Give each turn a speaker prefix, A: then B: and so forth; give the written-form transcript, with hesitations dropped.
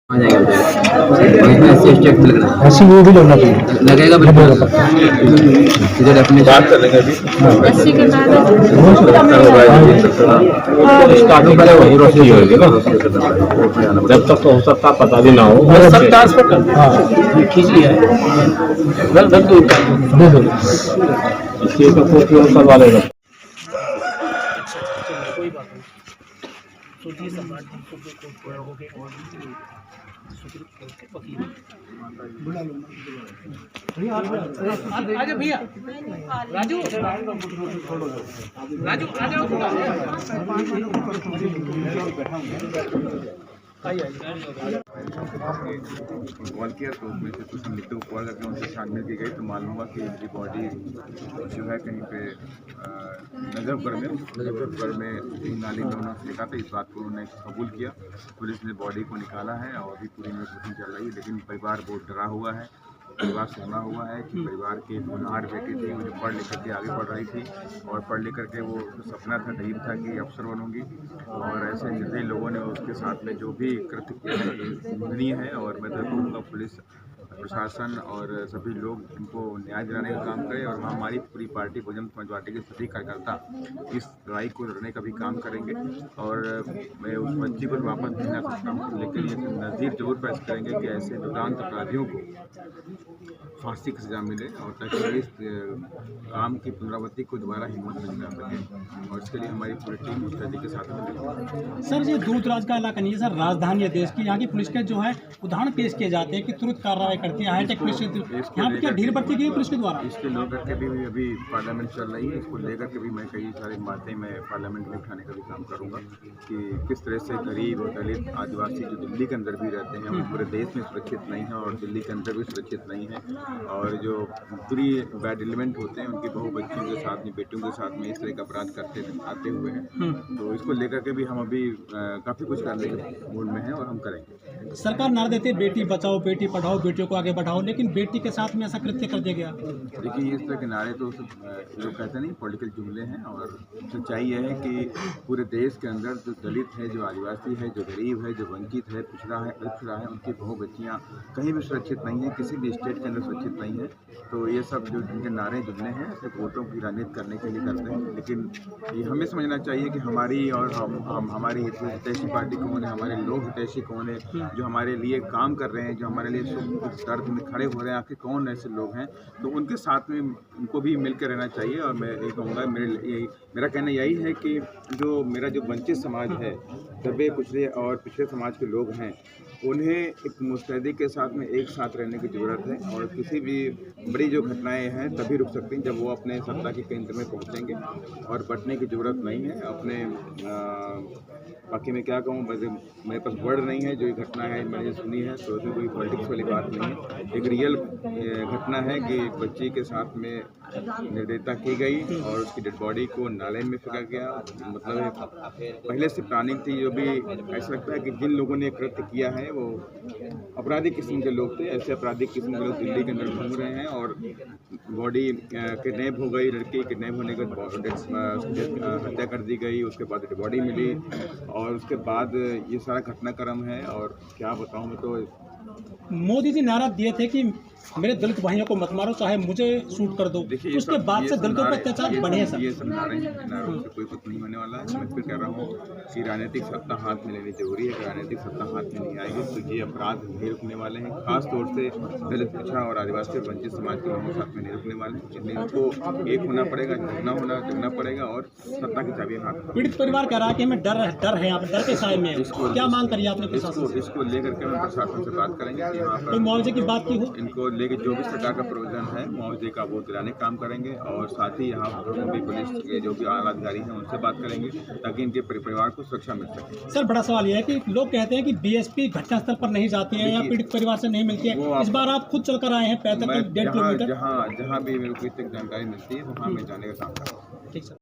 A: आ जाएगा इसमें SC tax लगना
B: ऐसी वो भी लगना चाहिए,
A: लगेगा बिल्कुल। इधर अपने बात कर लेंगे अभी
C: एससी के बाद
A: स्टार्टिंग पहले वही रोशनी होगी ना, जब तक तो हो सकता पता भी ना हो। सब ट्रांसफर कर खींच लिया है बिल्कुल इसलिए तो कोई करवा लेगा।
C: आजा भैया राजू राजू आ जाओ
D: कॉल किया तो उसमें से कुछ मृत्यु कॉल करके उनसे छानबीन की गई तो मालूम हुआ कि इनकी बॉडी जो है कहीं पे नजफगढ़ में नाली में उन्होंने देखा था। इस बात को उन्होंने कबूल किया। पुलिस ने बॉडी को निकाला है और अभी पूरी इन्वेस्टिगेशन चल रही है, लेकिन परिवार बहुत डरा हुआ है। परिवार सहमा हुआ है कि परिवार के होनहार बेटी थी, वो जो पढ़ लिख करके आगे बढ़ रही थी और पढ़ लिख करके वो सपना था, ड्रीम था कि अफसर बनूंगी, और ऐसे निर्दयी लोगों ने उसके साथ में जो भी कृत्य किया है ये निंदनीय है। और मैं तो कहूँगा पुलिस प्रशासन और सभी लोग इनको न्याय दिलाने का काम करें और हमारी पूरी पार्टी बहुजन समाज पार्टी के सभी कार्यकर्ता इस लड़ाई को लड़ने का भी काम करेंगे। और मैं उस बच्ची को वापस भेजना सकता हूँ, लेकिन ये नज़ीर जरूर पेश करेंगे कि ऐसे दुर्दांत अपराधियों को फांसी की सजा मिले और ताकि इस काम की पुनरावृत्ति को दोबारा हिम्मत मिल ना सके, और इसके लिए हमारी पूरी टीम मुस्तैदी के साथ में।
B: सर ये दूर दराज का इलाका नहीं है सर, राजधानी है देश की। यहाँ की पुलिस के जो है उदाहरण पेश किए जाते हैं कि तुरंत कार्रवाई करती है। हाईटेक पुलिस यहाँ पे क्या ढील बरती गई पुलिस के द्वारा?
D: इसके लेकर के भी अभी पार्लियामेंट चल रही है, इसको लेकर के भी मैं कई सारी बातें मैं पार्लियामेंट में उठाने का भी काम करूँगा कि किस तरह से गरीब और दलित आदिवासी जो दिल्ली के अंदर भी रहते हैं वो पूरे देश में सुरक्षित नहीं है और दिल्ली के अंदर भी सुरक्षित नहीं है। और जो पूरी बैड एलिमेंट होते हैं उनकी बहु बच्चियों के साथ में, बेटियों के साथ में इस तरह का अपराध करते आते हुए हैं, तो इसको लेकर के भी हम अभी काफ़ी कुछ करने के मूड में हैं और हम करेंगे।
B: सरकार नारा देती है बेटी बचाओ बेटी पढ़ाओ बेटियों को आगे बढ़ाओ, लेकिन बेटी के साथ में ऐसा कृत्य कर दिया गया।
D: देखिए इस तरह के नारे तो लोग कहते नहीं पॉलिटिकल जुमले हैं, और सच्चाई यह है कि पूरे देश के अंदर जो दलित है, जो आदिवासी है, जो गरीब है, जो वंचित है, पिछड़ा है, उनकी बहु बच्चियाँ कहीं भी सुरक्षित नहीं है, किसी भी स्टेट के अंदर सुरक्षित नहीं है। तो ये सब जो जिनके नारे जुमले हैं सिर्फ वोटों की राजनीति करने के लिए करते हैं, लेकिन ये हमें समझना चाहिए कि हमारी और हमारी हितैषी पार्टी कौन है, हमारे लोग हितैषी कौन है, जो हमारे लिए काम कर रहे हैं, जो हमारे लिए सुख दर्द में खड़े हो रहे हैं, आखिर कौन ऐसे लोग हैं, तो उनके साथ में उनको भी मिलकर रहना चाहिए। और मैं ये कहूँगा मेरा कहना यही है कि जो मेरा जो वंचित समाज है, दबे कुचले और पिछड़े समाज के लोग हैं, उन्हें एक मुस्तैदी के साथ में एक साथ रहने की ज़रूरत है। और किसी भी बड़ी जो घटनाएं हैं तभी रुक सकती हैं जब वो अपने सत्ता के केंद्र में पहुंचेंगे, और बटने की ज़रूरत नहीं है अपने बाकी मैं क्या कहूँ, मेरे पास वर्ड नहीं है। जो ये घटना है मैंने सुनी है तो उसमें कोई पॉलिटिक्स वाली बात नहीं है, एक रियल घटना है कि एक बच्ची के साथ में निर्दयता की गई और उसकी डेड बॉडी को नाले में फेंका गया। मतलब पहले से प्लानिंग थी, जो भी ऐसा लगता है कि जिन लोगों ने कृत्य किया है वो अपराधी किस्म के लोग थे। ऐसे अपराधी किस्म के लोग दिल्ली के अंदर घूम रहे हैं और बॉडी किडनैप हो गई, लड़की किडनैप होने के बाद हत्या कर दी गई, उसके बाद डेड बॉडी मिली और उसके बाद ये सारा घटनाक्रम है। और क्या बताऊँ मैं, तो
B: मोदी जी नारा दिए थे कि मेरे दलित भाइयों को मत मारो चाहे मुझे शूट कर दो, तो उसके बाद से दलितों पर अत्याचार बढ़े हैं।
D: ये सब नारे हैं, नारों से कोई कुछ नहीं होने वाला है। मैं फिर कह रहा हूँ कि राजनीतिक सत्ता हाथ में लेनी जरूरी है। राजनीतिक सत्ता हाथ में नहीं आएगी तो ये अपराध नहीं रुकने वाले हैं, खास तौर से दलित पिछड़ा और आदिवासी और वंचित समाज के लोगों के साथ में नहीं रुकने वाले हैं। इसलिए इनको एक होना पड़ेगा, जगना पड़ेगा और सत्ता की चाबी हाथ में।
B: पीड़ित परिवार कह रहा है कि हमें डर है, यहाँ पे डर के साए में। क्या मांग करिए आपने प्रशासन से?
D: इसको लेकर के हम प्रशासन से बात करेंगे कि यहाँ पर
B: कोई मुआवजे की बात की हो,
D: इनको लेके जो भी सरकार का प्रोविजन है मुआवजे का वो दिलाने का काम करेंगे। और साथ ही यहाँ भी पुलिस के जो भी आला अधिकारी हैं उनसे बात करेंगे ताकि इनके परिवार को सुरक्षा मिल सके।
B: सर बड़ा सवाल यह है कि लोग कहते हैं कि बीएसपी घटनास्थल पर नहीं जाती है या पीड़ित परिवार से नहीं मिलती है। इस बार आप खुद चलकर आए हैं 1.5 किलोमीटर।
D: जहाँ भी मेरे को इतनी जानकारी मिलती है वहाँ मैं जाने का काम कर रहा हूँ।
B: ठीक सर।